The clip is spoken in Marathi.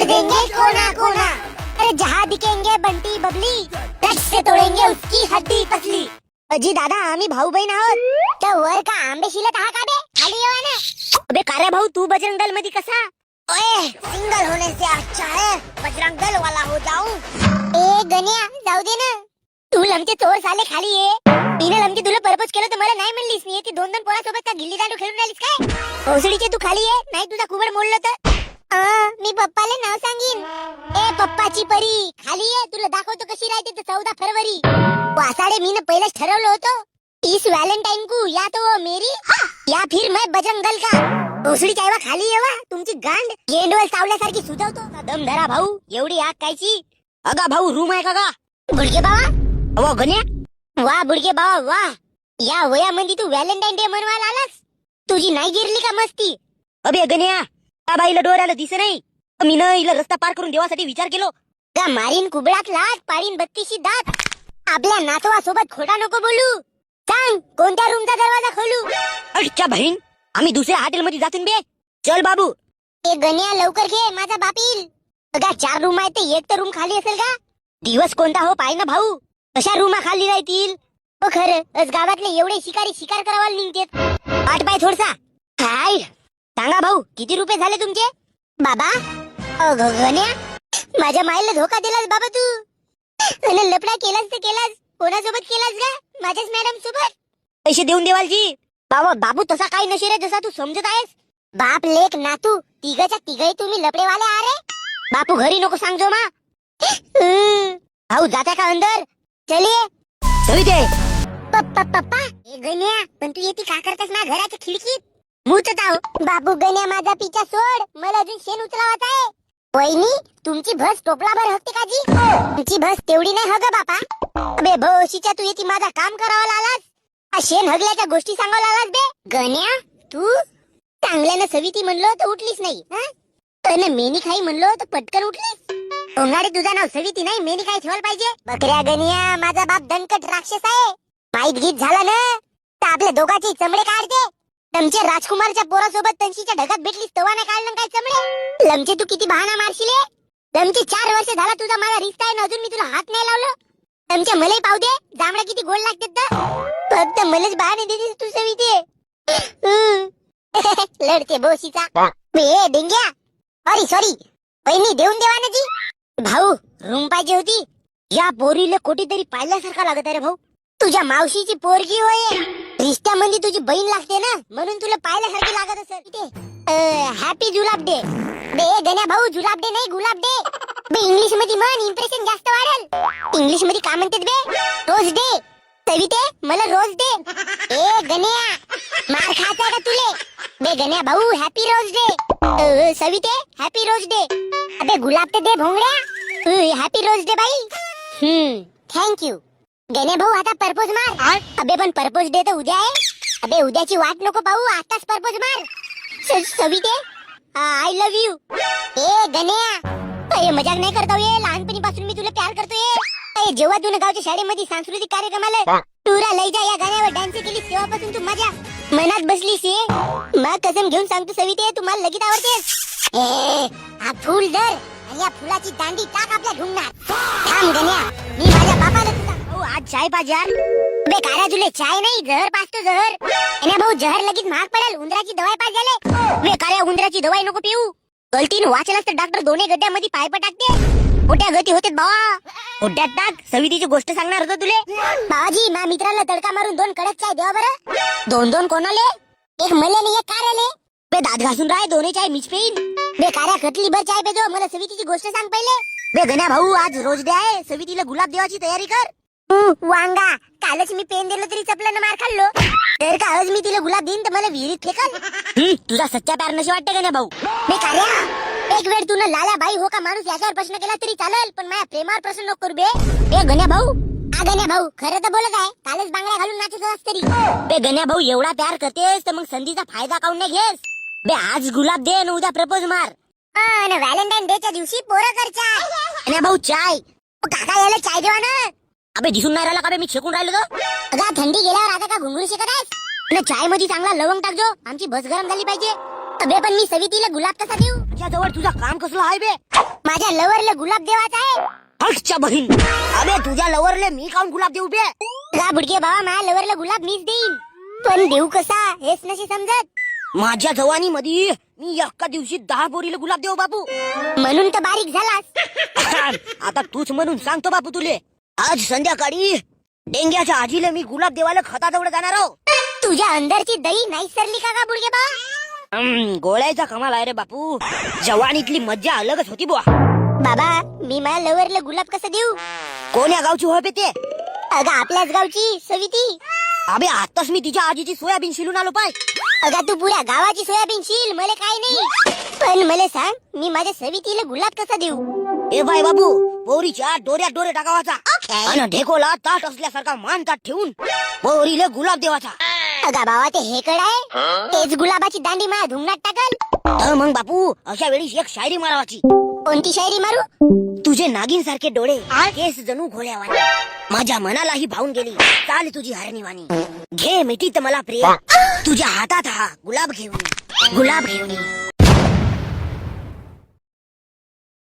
देंगे कोना कोना। अरे जहाँ दिखेंगे बंटी बबली, टच से तोडेंगे उसकी हड्डी पसली। अजी दादा आम्ही भाऊ बहीण आहोत. तर वर का आंबे शिलत आहा का बे? खाली येवा ना. अबे कारे भाऊ तू बजरंग दल मध्ये कसा? ओए सिंगल होने से अच्छा है बजरंग दल वाला हो जाऊं. ए गण्या जाऊ दे ना. तू लमचे चोर साले खाली ये. मीने लमचे तुला परपोज केलं तर मला नाही म्हणलीस. मी ती दोन पोरासोबत का गिल्ली दांडू खेळून राहिलीस काय? भोसडीचे तू खाली ये, नाही तुझा कुबड मोडलं तर. मी पप्पाले नाव सांगीन. ए पप्पाची परी खाली ये, तुला दाखवतो कशी राहते तर 14 फरवरी. वासाडे मीने पहिलेच ठरवलं होतं. इस वैलेंटाइन को या तो वो मेरी या फिर मैं बजरंग दल का. भोसडी चायवा खाली येवा. तुमची गांड गेंडवल चावल्यासारखी सुजवतो. दम धरा भाऊ, एवढी आग कायची? अगा भाऊ रूम आहे का? बुडके बाबा वा गण्या. वा बुडके बाबा वा. या वयामध्ये तू व्हॅलेंटाईन डे मनवायला आलास? तुझी नाही गिरली का मस्ती? अबे गण्या त्या बाईला डोळ्याला दिसे नाही. मी ना हिला रस्ता पार करून देवासाठी विचार केलो. का मारीन कुबडात लाट, पाडीन 32 दात. आपल्या नातवासोबत खोटा नको बोलू. सांग कोणत्या रूमचा दरवाजा खोलू? अच्छा बहीण आम्ही दुसऱ्या हॉटेलमध्ये जातून बे. चल बाबू. ए गण्या लवकर घे, माझा बाप येईल. अगा 4 रूम आहे ते एक तर रूम खाली असेल का? दिवस कोणता हो पाय ना भाऊ. कशा रूमा खाली राहतील? हो खरं आज गावातले एवढे शिकारी शिकार करावाला निघतेत. पाठ पाय थोडसा. हाय सांगा भाऊ किती रुपये झाले तुमचे? बाबा गण्या माझ्या माईला धोका दिलास बाबा तू. आणि लपडा केलास तर केलास. कोणासोबत केलास का? माझ्याच मॅडम सोबत. पैसे देऊन देवालजी. बाबा बाबू तसा काही नशे रे जसा तू समजत आहेस. बाप लेक नातू तिघच्या तिघही तुम्ही लपडेवाले आ रे. बापू घरी नको सांगजो मा. भाऊ जाता का अंदर? चलिए सविते. पप्पा ए गण्या पण तू येते का करतेस ना घराच्या खिडकीत? मुतत आहो. बाबू गण्या माझा पिछा सोड, मला अजून शेण उचलावाचा आहे. वहिनी तुमची भस टोपलाभर हकते का जी? तुमची भस तेवढी नाही हग बापा. अबे भोशीच्या तू येते माझा काम करावं आलास. शेण हगल्याच्या गोष्टी सांगायला आलास बे. गण्या तू चांगल्यानं सविती म्हणलो तर उठलीस नाही. आणि मेनी खाई म्हणलो तर पटकन उठलीस. ओंगाडे तुझा नाव सविती नाही मेनी खाई ठेवायला पाहिजे. बकऱ्या गण्या माझा बाप दणकट राक्षस आहे. माहीत गीत झाला ना तर आपल्या दोघांचे चमडे काढते. लमचे राजकुमारच्या पोरासोबत तंशीच्या ढगात भेटलीस तवा नाही काढलं काय चमडे? लमचे तू किती बहाणा मारशीले? लमचे 4 वर्ष झाला तुझा माझा रिश्ता आहे, अजून मी तुला हात नाही लावलं. लमच्या मलाही पाहू दे जांभळा किती गोड लागतात तर. फक्त मलाच बहाणे देतीस तू सविते. लढते बोशीचा. ए डेंग्या सॉरी वहिनी देऊन देवा ना जी. भाऊ रूम पाहिजे होती. या पोरीला कोठीतरी पाहिल्यासारखा लागत आहे रे भाऊ. तुझ्या मावशीची पोरगी होय. रिश्त्यामध्ये तुझी बहीण लागते ना म्हणून तुला पाहिल्यासारखी लागत असेल. हॅपी जुलाब डे. बे गण्या भाऊ जुलाब डे नाही गुलाब डे. बे इंग्लिश मध्ये म्हण इम्प्रेशन जास्त वाढेल. इंग्लिश मध्ये काय म्हणतात बे? रोज डे. सविते मला रोज दे. ए गण्या मार खायचा का तुले? बे गण्या भाऊ हॅपी रोज डे. सविते हॅपी रोज डे. अबे गुलाब ते दे भोंगड्या. हॅपी रोज डे बाई. थँक्यू. गण्या भाऊ आता परपोज मार. अबे पण परपोज डे तर उद्या आहे. अबे उद्याची वाट नको पाहू, आताच परपोज मार. सविते आय लव्ह यू. ए गण्या मजाक नाही करता ये. लहानपणीपासून मी तुला प्यार करतोय. जेव्हा तू गावच्या शाळेमध्ये सांस्कृतिक कार्यक्रमाला टुरा लय जा या गाण्यावर डान्स केली तेव्हापासून तू माझ्या मनात बसलीस. मग कसम घेऊन सांगतो सविते तू मला लगेच आवडतेस. हा फुल धर आणि या फुलाची दांडी टाक आपल्या ढुंगणात. थांब गण्या मी माझ्या बापाला तुझा भाऊ आज चाय पाज यार. बे कारा तुले चाय नाही जहर पाजतो जहर. गण्या भाऊ जहर लगेच महाग पडेल. उंदराची दवाई पाज झाले. बे काऱ्या उंदराची दवाई नको पिऊ. गलतीने वाचलास तर डॉक्टर दोन्ही गड्ड्यामध्ये पायप टाकते. मोठ्या गती होते बाबा. मोठ्यात टाक. सवितीची गोष्ट सांगणार होतो तुले. बाबाजी माझ्या मित्राला तडका मारून 2 कडक चाय द्या बरं. 2 कोणाले? एक मले आणि एक कार्याले. बे दात घासून राह दोन्ही चाय मीच पेईन. बे कार्या खतली भर चाय पेजो. मला सवितीची गोष्ट सांग पहिले. बे गण्या भाऊ आज रोज डे आहे. सवितीला गुलाब देवाची तयारी कर. वांगा कालच मी पेन दिलं तरी चपल्यानं मार खाल्लो. तर का आज मी तिला गुलाब देईन तर मला विहिरीत फेकल. तुझा सच्चा प्यार नशी वाटते गण्या भाऊ. बे कार्या एक वेळ तुला लाला बाई हो का माणूस याच्यावर प्रश्न केला तरी चालेल पण माझ्या प्रेमावर प्रश्न नको करू बे. बे गण्या भाऊ गण्या भाऊ खरं तर बोलत आहे. कालच बांगड्या घालून नाचत तरी. बे गण्या भाऊ एवढा प्यार करतेस तर मग संधीचा फायदा काऊन नाही घेस? बे आज गुलाब दे आणि उद्या प्रपोज मार. व्हॅलेंटाईन डे च्या दिवशी पोरं कर चाय. गण्या भाऊ चाय. काका याला चाय देवा ना. अबे दिसून नाही राहिला का बे मी शेकून राहिलो तो. अगं थंडी गेल्यावर आता का घुंगरू शकत आहेस? चाय मध्ये चांगला लवंग टाकजो. आमची बस गरम झाली पाहिजे. अबे पण मी सवितीला गुलाब कसा देऊ? तुझ्याजवळ तुझा काम कसलं आहे बे? माझ्या लवरला गुलाब देवाचा आहे. हटच्या बहीण. अबे तुझ्या लवरले मी काऊन गुलाब देऊ बे? गा बुडके बाबा, माझ्या लवरला गुलाब मीच देईन, पण देऊ कसा हेच नशी समजत. माझ्या जवानी मध्ये मी एका दिवशी 10 पोरीला गुलाब देऊ बापू. म्हणून तर बारीक झालास. आता तूच म्हणून सांगतो बापू तुले. आज संध्याकाळी डेंग्याच्या आजीला मी गुलाब देवाला खताजवळ जाणार आहो. तुझ्या अंदरची दही नाही सरली का गा बुडके बाबा? गोळ्याचा कमाल आहे रे बापू. जवानीतली मज्जा अलगच होती बुवा. बाबा मी माझ्या लवरला गुलाब कसं देऊ? कोण्या गावची हो बे ते? अगं आपल्याच गावची सविती. अबे आताच मी तिच्या आजीची सोयाबीन शिलून आलो पाय. अगं तू पुऱ्या गावाची सोयाबीन शील, मला काय नाही. पण मला सांग, मी माझ्या सवितीला गुलाब कसा देऊ? ए बाय बाबू, पोरीच्या डोऱ्यात डोरे टाकावाचा आणि ढेकोला ताट असल्यासारखा मान ताट ठेवून पोरीला गुलाब देवाचा. अगा बाबा ते हेकड आहे, तेच गुलाबाची दांडी माझ्या धुंगणात टाकल. तर मग बापू अशा वेळी एक शायरी मारावाची. कोणती शायरी मारू? तुझे नागिन सारखे डोळे, केस जणू घोड्यावानी, माझ्या मनालाही भावून गेली चाल तुझी हरणीवाणी. घे मिठीत मला प्रिय, तुझ्या हातात हा गुलाब घेऊन